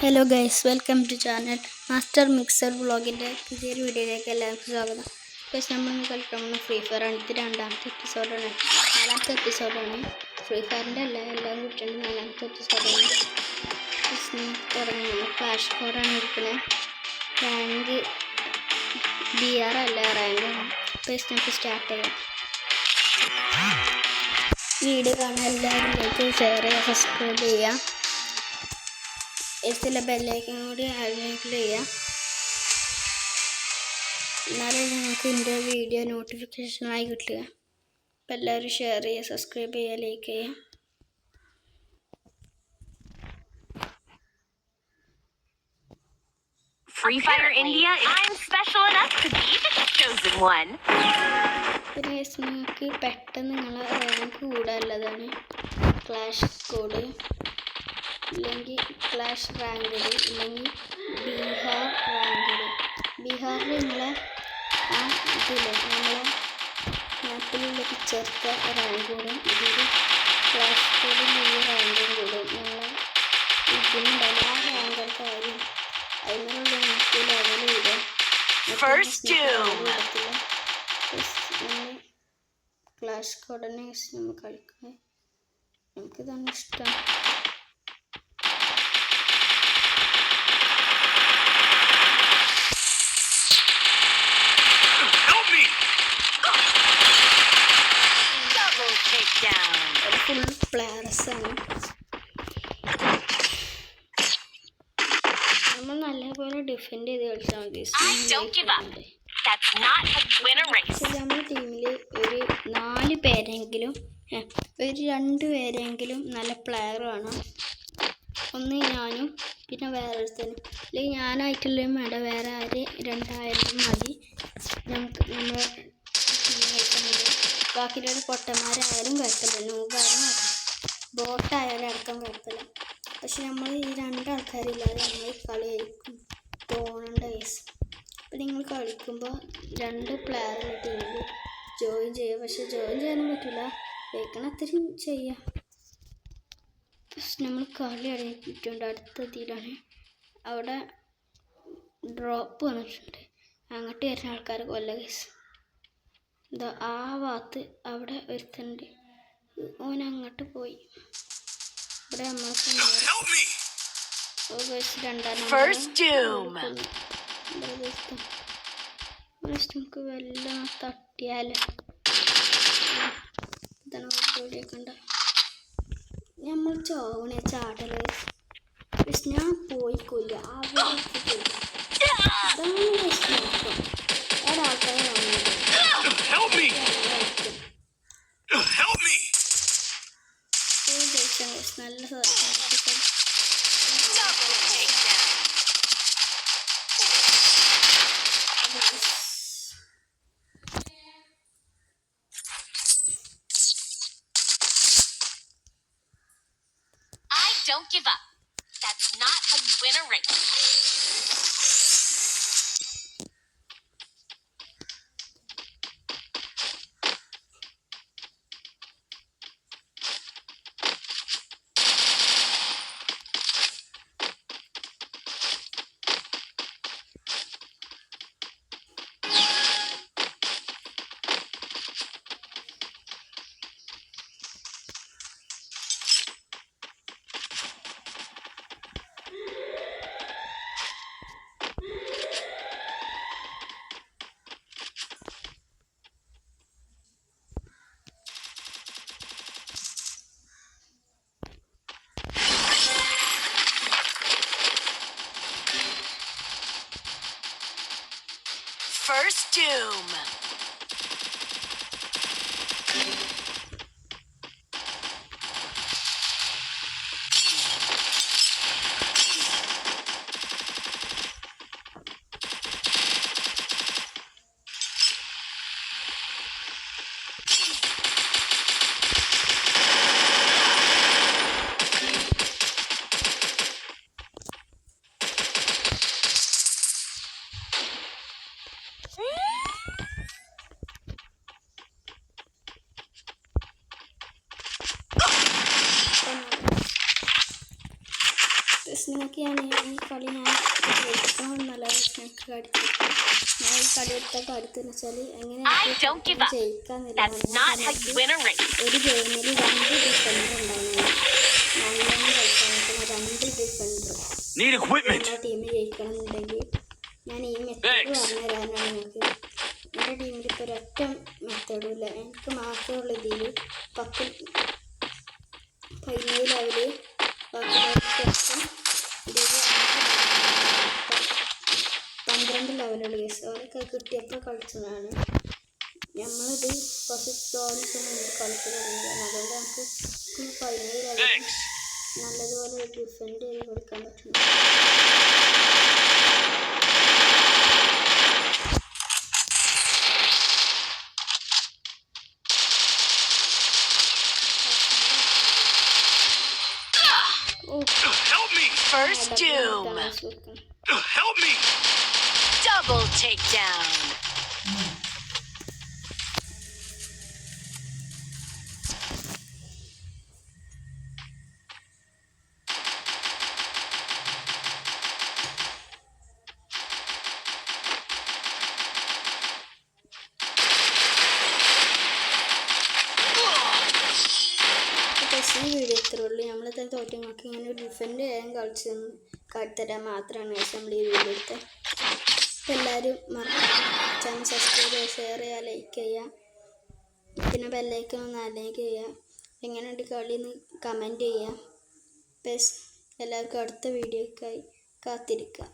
Hello guys, welcome to channel master mixer വ്ളോഗിൻ്റെ പുതിയൊരു വീഡിയോയിലേക്ക് എല്ലാവർക്കും സ്വാഗതം. ഗൈസ്, നമ്മളിന്ന് കളിക്കാൻ പോകുന്ന ഫ്രീ ഫയർ ആണ്. ഇത് നാലാമത്തെ എപ്പിസോഡാണ്. ഫ്രീ ഫയറിൻ്റെ എല്ലാം കൂട്ടിയിട്ട് നാലാമത്തെ എപ്പിസോഡാണ്. തുടങ്ങി ഫ്ലാഷ് കോഡാണ് എടുക്കുന്നത്. റാങ്ക് BR അല്ല, റാങ്കാണ്. ഗൈസ്, നമുക്ക് സ്റ്റാർട്ട് ചെയ്യാം. വീഡിയോ കാണാൻ എല്ലാവരും ലൈക്ക്, ഷെയർ ചെയ്യുക, സബ്സ്ക്രൈബ് ചെയ്യുക. ഇതിലെ ബെല്ലൈക്കൻ കൂടി എനേബിൾ ചെയ്യുക. എന്നാലേ നിങ്ങൾക്ക് എൻ്റെ വീഡിയോ നോട്ടിഫിക്കേഷനായി കിട്ടുക. അപ്പം എല്ലാവരും ഷെയർ ചെയ്യുക, സബ്സ്ക്രൈബ് ചെയ്യുക, ലൈക്ക് ചെയ്യുക. Free Fire India, I'm special enough to be the chosen one. പിന്നെ നിങ്ങൾക്ക് പെട്ടെന്ന് നിങ്ങളെ റാങ്ക് കൂടാനുള്ളതാണ് ക്ലാഷ് കോഡ്, ഇല്ലെങ്കിൽ ക്ലാഷ് റാങ്കഡ്, ഇല്ലെങ്കിൽ ബീഹാർ റാങ്കഡ്. ബീഹാറിൽ നിങ്ങളെ ആ ഇതില്ലേ നമ്മളെ മാപ്പിലുള്ള പിക്ചർത്ത റാങ്ക് കൂടും. ഇതിൽ ക്ലാഷ് കോഡിൽ ഈ റാങ്കും കൂടും. നമ്മളെ ഇതിനുണ്ടാവും ആ റാങ്കൾക്ക് ആരും അതിനുള്ള നമുക്ക് ലെവൽ ഇടും. ക്ലാഷ് കോഡിനെ നമ്മൾ കളിക്കുന്നത് നമുക്കിതാണ് ഇഷ്ടം. ഫുൾ പ്ലെയേഴ്സാണ്. നമ്മൾ നല്ലപോലെ ഡിഫെൻഡ് ചെയ്ത് കളിച്ചാൽ മതി. നമ്മുടെ ടീമിൽ ഒരു 4 പേരെങ്കിലും ഒരു 2 പേരെങ്കിലും നല്ല പ്ലെയർ വേണം. ഒന്ന് ഞാനും പിന്നെ വേറെ ഒരുത്തനും, അല്ലെങ്കിൽ ഞാനായിട്ടുള്ളതും വേണ്ട, വേറെ ആര് 2 മതി. നമുക്ക് നമ്മൾ ബാക്കിയുള്ള പൊട്ടന്മാരായാലും കുഴപ്പമില്ല, നൂബായാലും ബോട്ടായാലും അടക്കം കുഴപ്പമില്ല. പക്ഷെ നമ്മൾ ഈ 2 ആൾക്കാരില്ലാതെ നമ്മൾ കളിയായിരിക്കും തോന്നേണ്ട കേസ്. അപ്പം നിങ്ങൾ കളിക്കുമ്പോൾ 2 പ്ലെയറുള്ള ടീമിൽ ജോയിൻ ചെയ്യുക. പക്ഷെ ജോയിൻ ചെയ്യാനും പറ്റില്ല, കേൾക്കണ അത്രയും ചെയ്യാം. പക്ഷെ നമ്മൾ കളി അടങ്ങിയിട്ടുണ്ട്. അടുത്തതിലാണ് അവിടെ ഡ്രോപ്പ് വന്നിട്ടുണ്ട്. അങ്ങോട്ട് വരുന്ന ആൾക്കാർ കൊല്ല കേസ്. എന്താ ആ ഭാഗത്ത് അവിടെ ഒരുത്തുണ്ട്, ഓൻ അങ്ങോട്ട് പോയി. ഇവിടെ നമ്മൾക്ക് നമുക്ക് വെള്ളം തട്ടിയാലോ കണ്ട നമ്മൾ ചോവണ ചാടല്. പക്ഷെ ഞാൻ പോയിക്കൊല്ല അവിടെ ഒരാൾക്കാരെ നല്ല Don't give up. That's not how you win a race. First Doom. ഈ കളി ഞാൻ ജയിക്കണമെന്നല്ല ഞങ്ങൾക്ക് കടിച്ചു. ഞാൻ ഈ കളി എടുത്തൊക്കെ അടുത്തെന്ന് വെച്ചാൽ എങ്ങനെ ജയിക്കാന്നില്ല. ഒരു ഗെയിമിൽ 2 ഡിഫൻഡർ ഉണ്ടാവുന്നത്. നല്ലോണം കളിക്കാൻ 2 ഡിഫൻഡർ നമ്മുടെ ടീമിൽ ജയിക്കണമെന്നുണ്ടെങ്കിൽ ഞാൻ ഈ മെത്തേഡ് പറഞ്ഞു തരാനാണ് നിങ്ങൾക്ക്. എൻ്റെ ടീമിൽ ഇപ്പോൾ ഒരൊറ്റ മെത്തേഡും ഇല്ല. എനിക്ക് മാത്രമുള്ള ഇതിൽ 17 ലെവല് ബാക്കിയുള്ളവർക്കൊപ്പം 12 ലെവലുള്ള കേസ് അവരൊക്കെ കിട്ടിയപ്പോൾ കളിച്ചതാണ്. നമ്മളിത് കുറച്ച് തോന്നിട്ട് മുമ്പ് കളിച്ചു തുടങ്ങിയതാണ്. അതുകൊണ്ട് നമുക്ക് 17 ലെവൽ നല്ലതുപോലെ ഡിഫെൻഡ് ചെയ്ത് കളിക്കാൻ പറ്റും. Help me! First doom! Help me! Double takedown! ഈ വീഡിയോ ഇത്രേ ഉള്ളൂ. നമ്മളിത് തോറ്റു നോക്കി ഇങ്ങനെ ഡിഫെൻഡ് ചെയ്യാൻ കളിച്ചെന്ന് കാട്ടിത്തരാൻ മാത്രമാണ് നമ്മൾ ഈ വീഡിയോ എടുത്തത്. അപ്പോൾ എല്ലാവരും മറക്കാതെ ചാനൽ സബ്സ്ക്രൈബ് ചെയ്യുക, ഷെയർ ചെയ്യുക, ലൈക്ക് ചെയ്യുക, പിന്നെ ബെല്ലൈക്കൺ ഒന്ന് അനേക്ക് ചെയ്യുക. എങ്ങനെയുണ്ട് കളിയെന്ന് കമൻറ്റ് ചെയ്യുക. പ്ലസ് എല്ലാവർക്കും അടുത്ത വീഡിയോയ്ക്കായി കാത്തിരിക്കുക.